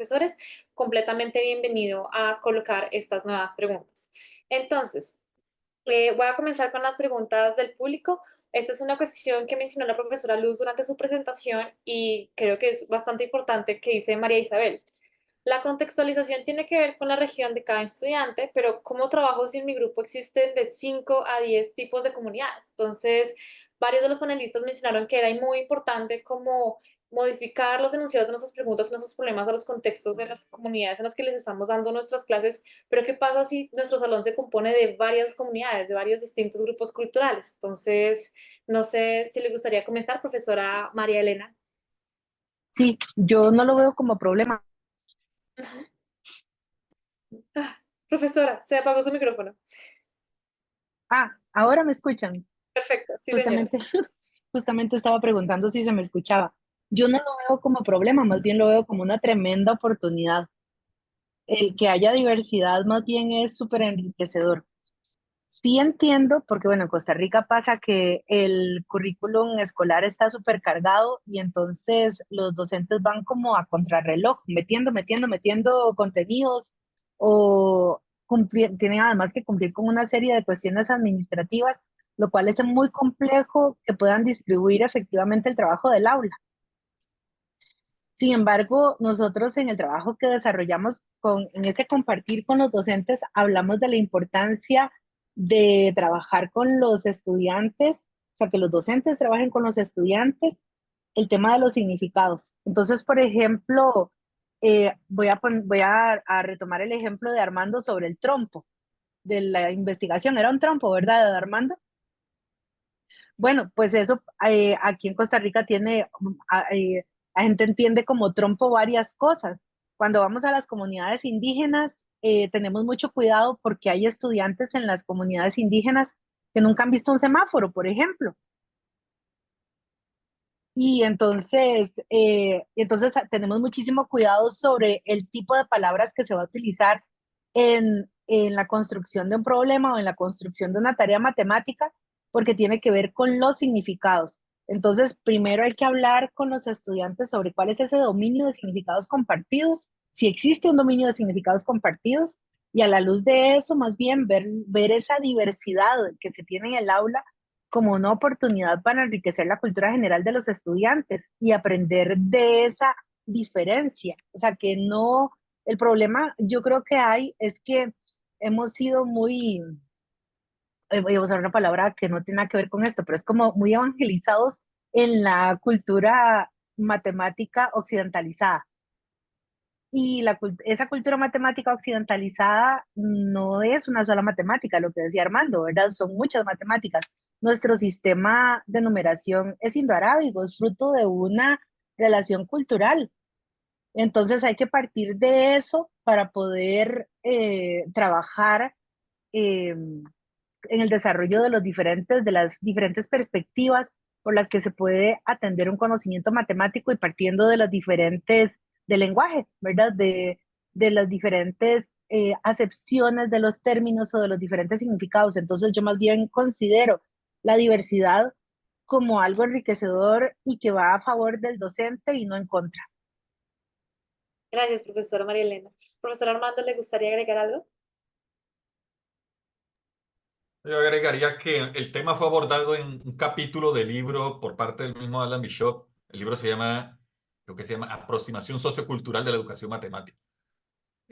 profesores, completamente bienvenido a colocar estas nuevas preguntas. Entonces, voy a comenzar con las preguntas del público. Esta es una cuestión que mencionó la profesora Luz durante su presentación y creo que es bastante importante que dice María Isabel. La contextualización tiene que ver con la región de cada estudiante, pero como trabajo si en mi grupo existen de 5 a 10 tipos de comunidades. Entonces, varios de los panelistas mencionaron que era muy importante como modificar los enunciados de nuestras preguntas y nuestros problemas a los contextos de las comunidades en las que les estamos dando nuestras clases, pero ¿qué pasa si nuestro salón se compone de varias comunidades, de varios distintos grupos culturales? Entonces, no sé si le gustaría comenzar, profesora María Elena. Sí, yo no lo veo como problema. Ah, profesora, se apagó su micrófono. Ahora me escuchan. Perfecto, sí, señora. Justamente, justamente estaba preguntando si se me escuchaba. Yo no lo veo como problema, más bien lo veo como una tremenda oportunidad. El que haya diversidad más bien es súper enriquecedor. Sí entiendo, porque bueno, en Costa Rica pasa que el currículum escolar está súper cargado y entonces los docentes van como a contrarreloj, metiendo contenidos o tienen además que cumplir con una serie de cuestiones administrativas, lo cual es muy complejo que puedan distribuir efectivamente el trabajo del aula. Sin embargo, nosotros en el trabajo que desarrollamos en este compartir con los docentes, hablamos de la importancia de trabajar con los estudiantes, o sea, que los docentes trabajen con los estudiantes, el tema de los significados. Entonces, por ejemplo, voy a retomar el ejemplo de Armando sobre el trompo, de la investigación. Era un trompo, ¿verdad, de Armando? Bueno, pues eso aquí en Costa Rica tiene, la gente entiende como trompo varias cosas. Cuando vamos a las comunidades indígenas, tenemos mucho cuidado porque hay estudiantes en las comunidades indígenas que nunca han visto un semáforo, por ejemplo. Y entonces tenemos muchísimo cuidado sobre el tipo de palabras que se va a utilizar en la construcción de un problema o en la construcción de una tarea matemática, porque tiene que ver con los significados. Entonces, primero hay que hablar con los estudiantes sobre cuál es ese dominio de significados compartidos, si existe un dominio de significados compartidos, y a la luz de eso, más bien ver esa diversidad que se tiene en el aula como una oportunidad para enriquecer la cultura general de los estudiantes y aprender de esa diferencia. O sea, que no, el problema yo creo que hay es que hemos sido muy, voy a usar una palabra que no tiene nada que ver con esto, pero es como muy evangelizados en la cultura matemática occidentalizada. Y esa cultura matemática occidentalizada no es una sola matemática, lo que decía Armando, ¿verdad? Son muchas matemáticas. Nuestro sistema de numeración es indoarábigo, es fruto de una relación cultural. Entonces hay que partir de eso para poder trabajar en el desarrollo de las diferentes perspectivas por las que se puede atender un conocimiento matemático y partiendo de las diferentes, del lenguaje, ¿verdad? De las diferentes acepciones de los términos o de los diferentes significados. Entonces yo más bien considero la diversidad como algo enriquecedor y que va a favor del docente y no en contra. Gracias, profesora María Elena. Profesor Armando, ¿le gustaría agregar algo? Yo agregaría que el tema fue abordado en un capítulo del libro por parte del mismo Alan Bishop. El libro creo que se llama Aproximación Sociocultural de la Educación Matemática.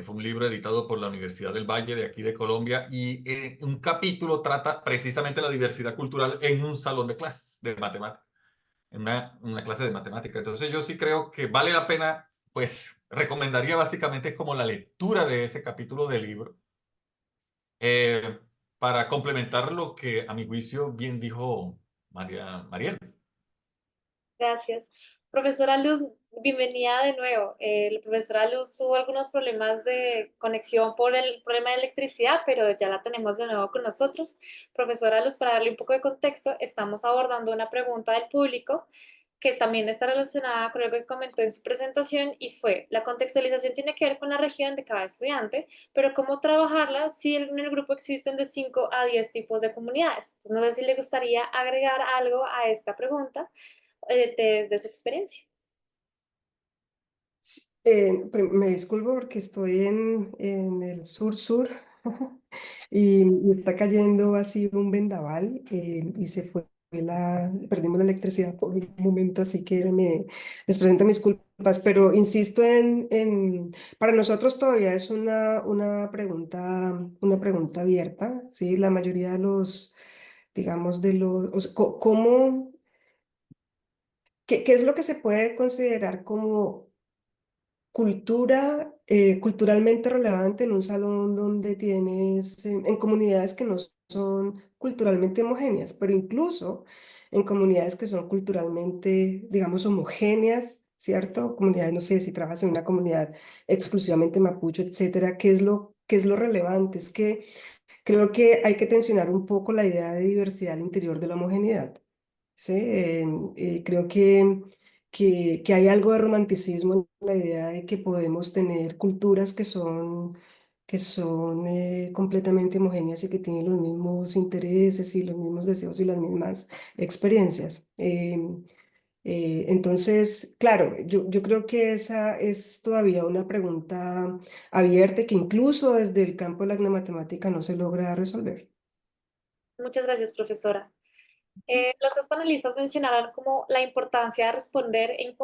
Fue un libro editado por la Universidad del Valle de aquí de Colombia y un capítulo trata precisamente la diversidad cultural en un salón de clases de matemática, en una clase de matemática. Entonces yo sí creo que vale la pena, pues recomendaría básicamente como la lectura de ese capítulo del libro eh, para complementar lo que a mi juicio bien dijo Mariel. Gracias. Profesora Luz, bienvenida de nuevo. La profesora Luz tuvo algunos problemas de conexión por el problema de electricidad, pero ya la tenemos de nuevo con nosotros. Profesora Luz, para darle un poco de contexto, estamos abordando una pregunta del público que también está relacionada con lo que comentó en su presentación y fue, la contextualización tiene que ver con la región de cada estudiante, pero cómo trabajarla si en el grupo existen de 5 a 10 tipos de comunidades. Entonces, no sé si le gustaría agregar algo a esta pregunta desde su experiencia. Me disculpo porque estoy en el sur-sur y está cayendo así un vendaval y perdimos la electricidad por un momento, así que les presento mis culpas, pero insisto para nosotros todavía es una pregunta abierta, ¿sí? La mayoría de los, digamos, o sea, ¿qué es lo que se puede considerar como culturalmente relevante en un salón donde tienes, en comunidades que no son culturalmente homogéneas, pero incluso en comunidades que son culturalmente, digamos, homogéneas, ¿cierto? Comunidades, no sé, si trabajas en una comunidad exclusivamente mapuche, etcétera, qué es lo relevante? Es que creo que hay que tensionar un poco la idea de diversidad al interior de la homogeneidad. Sí, creo que hay algo de romanticismo en la idea de que podemos tener culturas que son completamente homogéneas y que tienen los mismos intereses y los mismos deseos y las mismas experiencias. Entonces, claro, yo creo que esa es todavía una pregunta abierta y que incluso desde el campo de la etnomatemática no se logra resolver. Muchas gracias, profesora. Los dos panelistas mencionaron como la importancia de responder e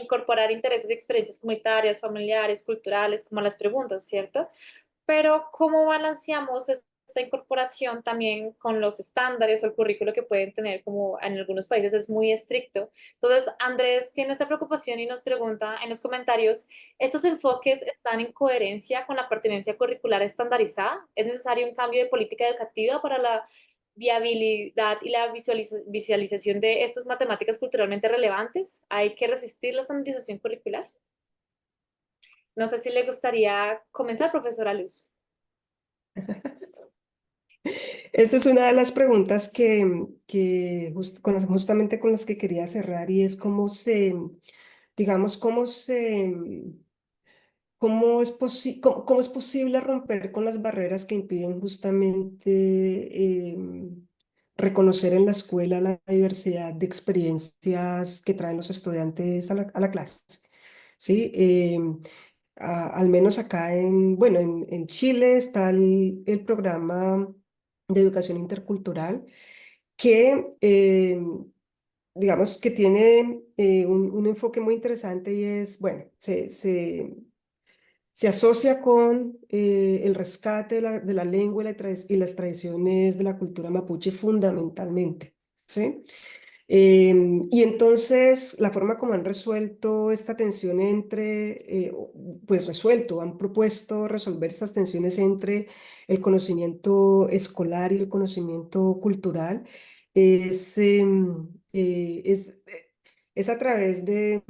incorporar intereses y experiencias comunitarias, familiares, culturales, como las preguntas, ¿cierto? Pero ¿cómo balanceamos esta incorporación también con los estándares o el currículo que pueden tener, como en algunos países es muy estricto? Entonces, Andrés tiene esta preocupación y nos pregunta en los comentarios, ¿estos enfoques están en coherencia con la pertinencia curricular estandarizada? ¿Es necesario un cambio de política educativa para la viabilidad y la visualización de estas matemáticas culturalmente relevantes? ¿Hay que resistir la estandarización curricular? No sé si le gustaría comenzar, profesora Luz. Esa es una de las preguntas justamente con las que quería cerrar y es digamos, cómo es posible romper con las barreras que impiden justamente reconocer en la escuela la diversidad de experiencias que traen los estudiantes a la clase. ¿Sí? Al menos acá bueno, en Chile está el programa de educación intercultural que, digamos, que tiene un enfoque muy interesante y es, bueno, se asocia con el rescate de la lengua y las tradiciones de la cultura mapuche fundamentalmente, ¿sí? Y entonces la forma como han resuelto esta tensión pues han propuesto resolver estas tensiones entre el conocimiento escolar y el conocimiento cultural es, em, eh, es, eh, es a través de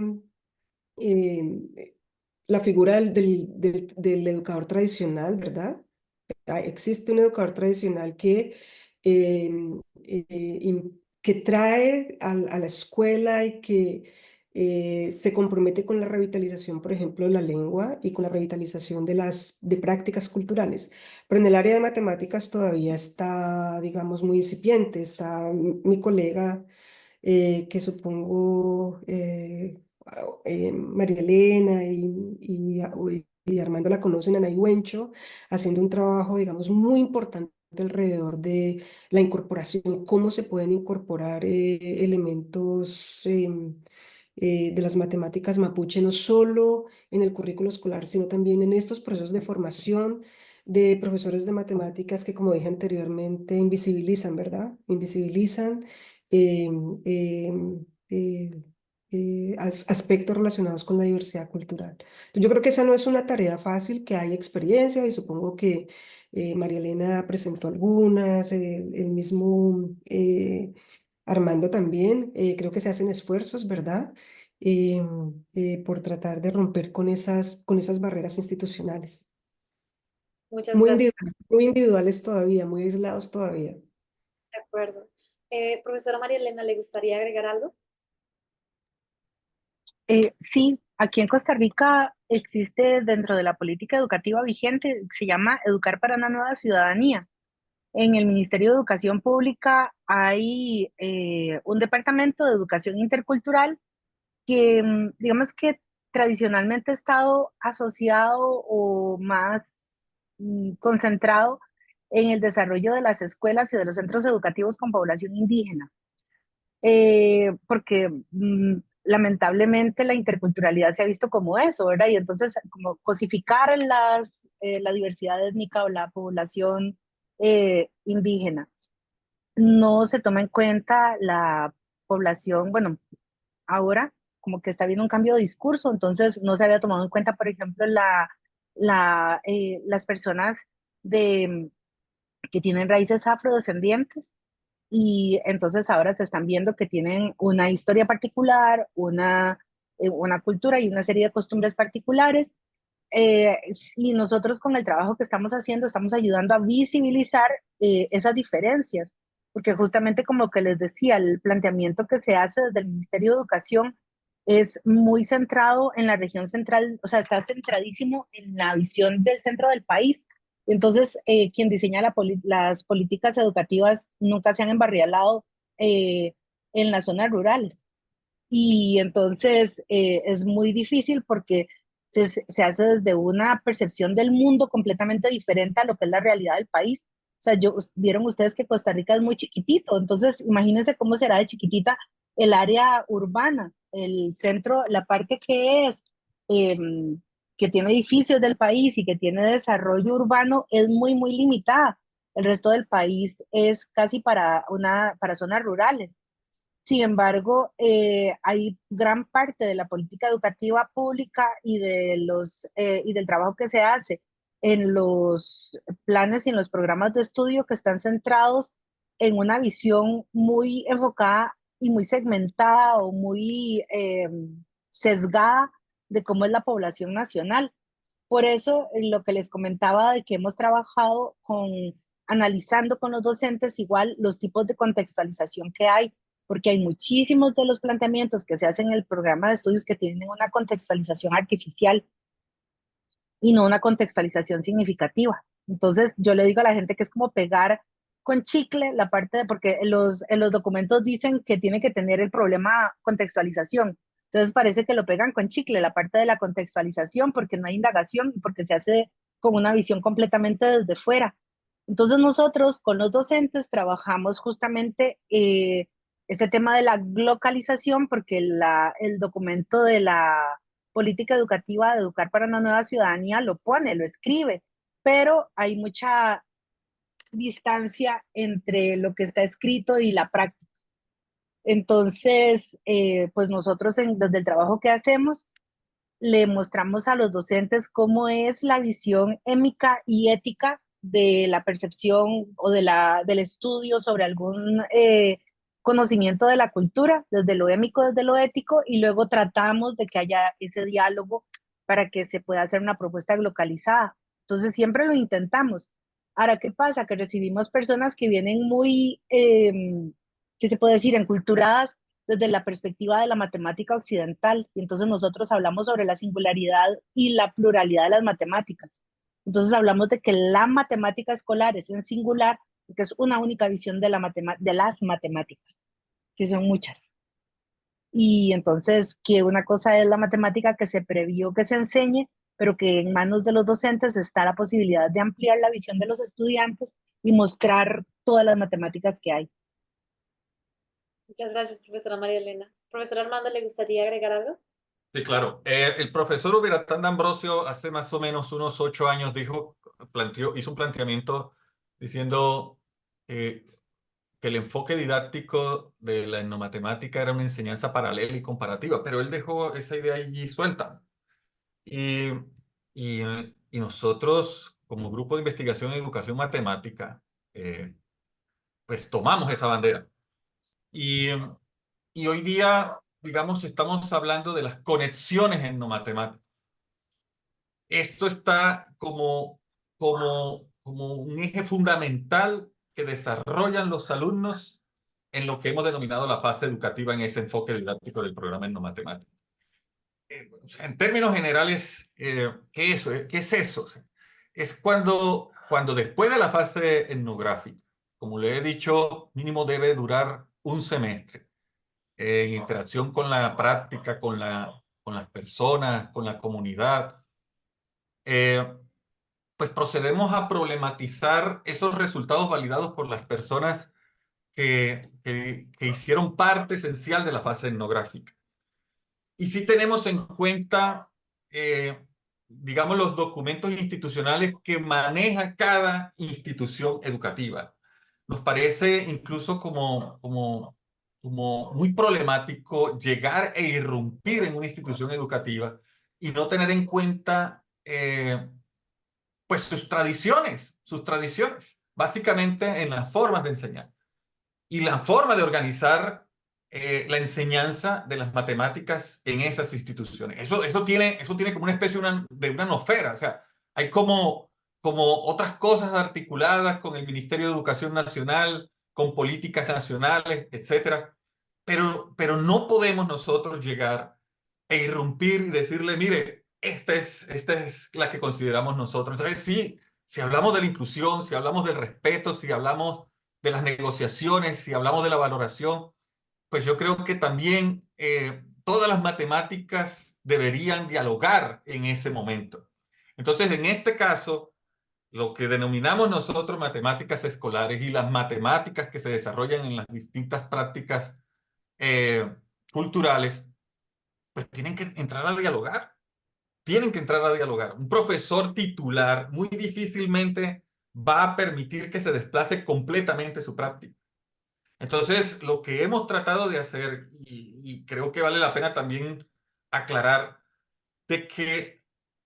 la figura del educador tradicional, ¿verdad? Existe un educador tradicional que trae a la escuela y que se compromete con la revitalización, por ejemplo, de la lengua y con la revitalización de prácticas culturales. Pero en el área de matemáticas todavía está, digamos, muy incipiente. Está mi colega, que supongo María Elena y Armando la conocen, Ana Huencho, haciendo un trabajo, digamos, muy importante alrededor de la incorporación, cómo se pueden incorporar elementos de las matemáticas mapuche, no solo en el currículo escolar, sino también en estos procesos de formación de profesores de matemáticas que, como dije anteriormente, invisibilizan, ¿verdad? Invisibilizan em, em, eh, aspectos relacionados con la diversidad cultural. Entonces, yo creo que esa no es una tarea fácil, que hay experiencia y supongo que María Elena presentó algunas, el mismo Armando también, creo que se hacen esfuerzos, ¿verdad? Por tratar de romper con esas barreras institucionales. Muchas gracias. Muy individuales todavía, muy aislados todavía. De acuerdo. Profesora María Elena, ¿le gustaría agregar algo? Sí, aquí en Costa Rica existe dentro de la política educativa vigente, se llama Educar para una nueva ciudadanía. En el Ministerio de Educación Pública hay un departamento de educación intercultural que, digamos que tradicionalmente ha estado asociado o más concentrado en el desarrollo de las escuelas y de los centros educativos con población indígena, porque lamentablemente la interculturalidad se ha visto como eso, ¿verdad? Y entonces como cosificar la diversidad étnica o la población indígena. No se toma en cuenta la población, bueno, ahora como que está habiendo un cambio de discurso, entonces no se había tomado en cuenta, por ejemplo, las personas de, que tienen raíces afrodescendientes y entonces ahora se están viendo que tienen una historia particular, una cultura y una serie de costumbres particulares. Eh, y nosotros con el trabajo que estamos haciendo estamos ayudando a visibilizar esas diferencias, porque justamente como que les decía, el planteamiento que se hace desde el Ministerio de Educación es muy centrado en la región central, o sea, está centradísimo en la visión del centro del país. Entonces, quien diseña las políticas educativas nunca se han embarrialado eh, en las zonas rurales. Y entonces es muy difícil porque se hace desde una percepción del mundo completamente diferente a lo que es la realidad del país. O sea, vieron ustedes que Costa Rica es muy chiquitito, entonces imagínense cómo será de chiquitita el área urbana, el centro, la parte eh, que tiene edificios del país y que tiene desarrollo urbano es muy, muy limitada. El resto del país es casi para zonas rurales. Sin embargo, hay gran parte de la política educativa pública y del trabajo que se hace en los planes y en los programas de estudio que están centrados en una visión muy enfocada y muy segmentada o muy sesgada de cómo es la población nacional. Por eso, lo que les comentaba de que hemos trabajado analizando con los docentes igual los tipos de contextualización que hay, porque hay muchísimos de los planteamientos que se hacen en el programa de estudios que tienen una contextualización artificial y no una contextualización significativa. Entonces, yo le digo a la gente que es como pegar con chicle la parte porque en los documentos dicen que tiene que tener el problema contextualización. Entonces, parece que lo pegan con chicle, la parte de la contextualización, porque no hay indagación y porque se hace con una visión completamente desde fuera. Entonces, nosotros con los docentes trabajamos justamente este tema de la localización, porque el documento de la política educativa de Educar para una Nueva Ciudadanía lo pone, lo escribe, pero hay mucha distancia entre lo que está escrito y la práctica. Entonces, pues nosotros desde el trabajo que hacemos, le mostramos a los docentes cómo es la visión émica y ética de la percepción o del estudio sobre algún conocimiento de la cultura, desde lo émico, desde lo ético, y luego tratamos de que haya ese diálogo para que se pueda hacer una propuesta localizada. Entonces siempre lo intentamos. Ahora, ¿qué pasa? Que recibimos personas que vienen muy, ¿qué se puede decir?, enculturadas desde la perspectiva de la matemática occidental. Y entonces nosotros hablamos sobre la singularidad y la pluralidad de las matemáticas. Entonces hablamos de que la matemática escolar es en singular, que es una única visión de las matemáticas, que son muchas. Y entonces que una cosa es la matemática que se previó que se enseñe, pero que en manos de los docentes está la posibilidad de ampliar la visión de los estudiantes y mostrar todas las matemáticas que hay. Muchas gracias, profesora María Elena. Profesor Armando, ¿le gustaría agregar algo? Sí, claro. El profesor Ubiratán de Ambrosio hace más o menos unos 8 años hizo un planteamiento diciendo que el enfoque didáctico de la etnomatemática era una enseñanza paralela y comparativa, pero él dejó esa idea allí suelta. Y, y nosotros, como grupo de investigación en educación matemática, pues tomamos esa bandera. Y, y hoy día, digamos, estamos hablando de las conexiones etnomatemáticas. Esto está como un eje fundamental que desarrollan los alumnos en lo que hemos denominado la fase educativa en ese enfoque didáctico del programa etnomatemático. O sea, en términos generales, ¿qué es eso? O sea, es cuando después de la fase etnográfica, como le he dicho, mínimo debe durar un semestre, en interacción con la práctica, con las personas, con la comunidad, pues procedemos a problematizar esos resultados validados por las personas que hicieron parte esencial de la fase etnográfica. Y sí tenemos en cuenta, digamos, los documentos institucionales que maneja cada institución educativa. Nos parece incluso como muy problemático llegar e irrumpir en una institución educativa y no tener en cuenta pues sus tradiciones, básicamente en las formas de enseñar y la forma de organizar la enseñanza de las matemáticas en esas instituciones. Eso tiene como una especie de una nosfera, o sea, hay como otras cosas articuladas con el Ministerio de Educación Nacional, con políticas nacionales, etcétera, pero no podemos nosotros llegar e irrumpir y decirle, mire, esta es la que consideramos nosotros. Entonces, sí, si hablamos de la inclusión, si hablamos del respeto, si hablamos de las negociaciones, si hablamos de la valoración, pues yo creo que también todas las matemáticas deberían dialogar en ese momento. Entonces, en este caso, lo que denominamos nosotros matemáticas escolares y las matemáticas que se desarrollan en las distintas prácticas culturales, pues tienen que entrar a dialogar. Tienen que entrar a dialogar. Un profesor titular muy difícilmente va a permitir que se desplace completamente su práctica. Entonces, lo que hemos tratado de hacer, y creo que vale la pena también aclarar, de que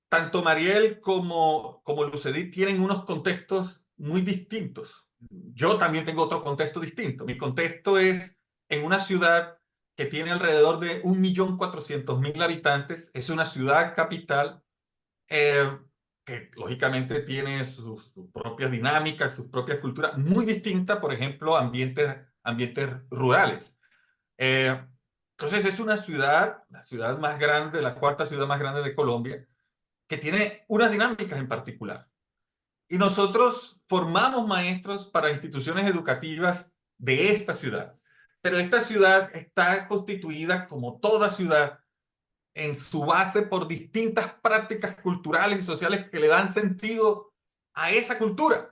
tanto Mariel como Lucedit tienen unos contextos muy distintos. Yo también tengo otro contexto distinto. Mi contexto es en una ciudad que tiene alrededor de 1.400.000 habitantes. Es una ciudad capital que lógicamente tiene sus propias dinámicas, sus propias culturas, muy distintas, por ejemplo, ambientes rurales. Entonces es una ciudad, la ciudad más grande, la cuarta ciudad más grande de Colombia, que tiene unas dinámicas en particular. Y nosotros formamos maestros para instituciones educativas de esta ciudad. Pero esta ciudad está constituida, como toda ciudad, en su base por distintas prácticas culturales y sociales que le dan sentido a esa cultura.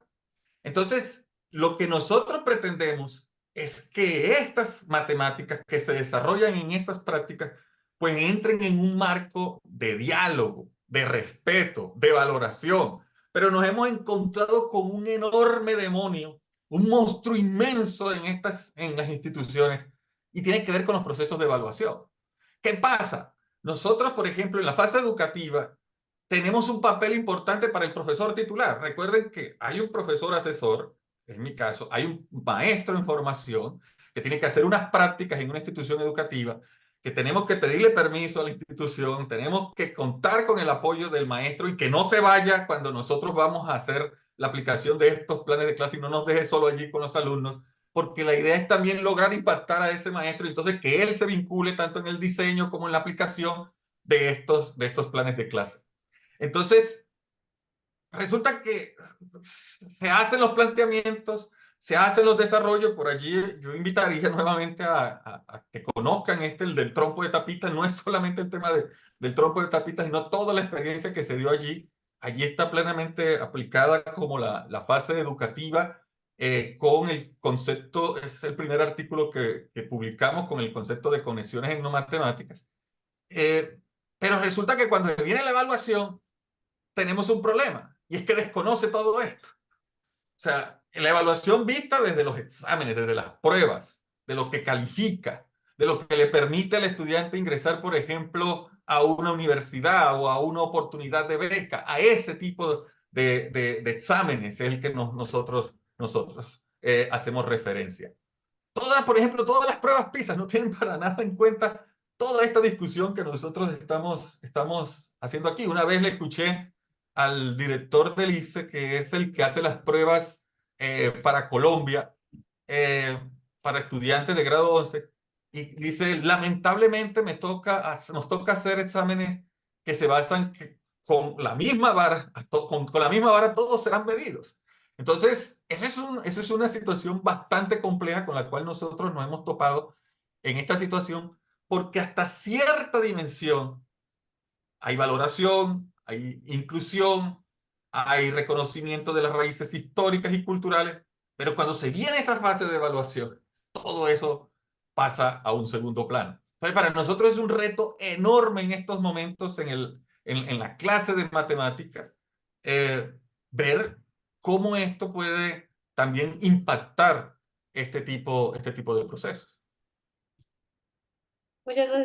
Entonces, lo que nosotros pretendemos es que estas matemáticas que se desarrollan en esas prácticas, pues entren en un marco de diálogo, de respeto, de valoración. Pero nos hemos encontrado con un enorme demonio, un monstruo inmenso en las instituciones, y tiene que ver con los procesos de evaluación. ¿Qué pasa? Nosotros, por ejemplo, en la fase educativa, tenemos un papel importante para el profesor titular. Recuerden que hay un profesor asesor, en mi caso, hay un maestro en formación que tiene que hacer unas prácticas en una institución educativa, que tenemos que pedirle permiso a la institución, tenemos que contar con el apoyo del maestro y que no se vaya cuando nosotros vamos a hacer la aplicación de estos planes de clase y no nos deje solo allí con los alumnos, porque la idea es también lograr impactar a ese maestro y entonces que él se vincule tanto en el diseño como en la aplicación de estos planes de clase. Entonces, resulta que se hacen los planteamientos, se hacen los desarrollos. Por allí yo invitaría nuevamente a que conozcan el del trompo de tapita. No es solamente el tema del trompo de tapita, sino toda la experiencia que se dio allí. Allí está plenamente aplicada como la fase educativa con el concepto, es el primer artículo que publicamos con el concepto de conexiones etnomatemáticas. Pero resulta que cuando viene la evaluación, tenemos un problema, y es que desconoce todo esto. O sea, la evaluación vista desde los exámenes, desde las pruebas, de lo que califica, de lo que le permite al estudiante ingresar, por ejemplo, a una universidad o a una oportunidad de beca, a ese tipo de exámenes es el que nosotros hacemos referencia. Por ejemplo, todas las pruebas PISA no tienen para nada en cuenta toda esta discusión que nosotros estamos haciendo aquí. Una vez le escuché al director del ICE, que es el que hace las pruebas para Colombia, para estudiantes de grado 11, y dice, lamentablemente nos toca hacer exámenes que se basan con la misma vara, con la misma vara todos serán medidos. Entonces, eso es una situación bastante compleja con la cual nosotros nos hemos topado en esta situación, porque hasta cierta dimensión hay valoración, hay inclusión, hay reconocimiento de las raíces históricas y culturales, pero cuando se viene esa fase de evaluación, todo eso pasa a un segundo plano. Entonces, para nosotros es un reto enorme en estos momentos en la clase de matemáticas, ver cómo esto puede también impactar este tipo de procesos. Muchas gracias.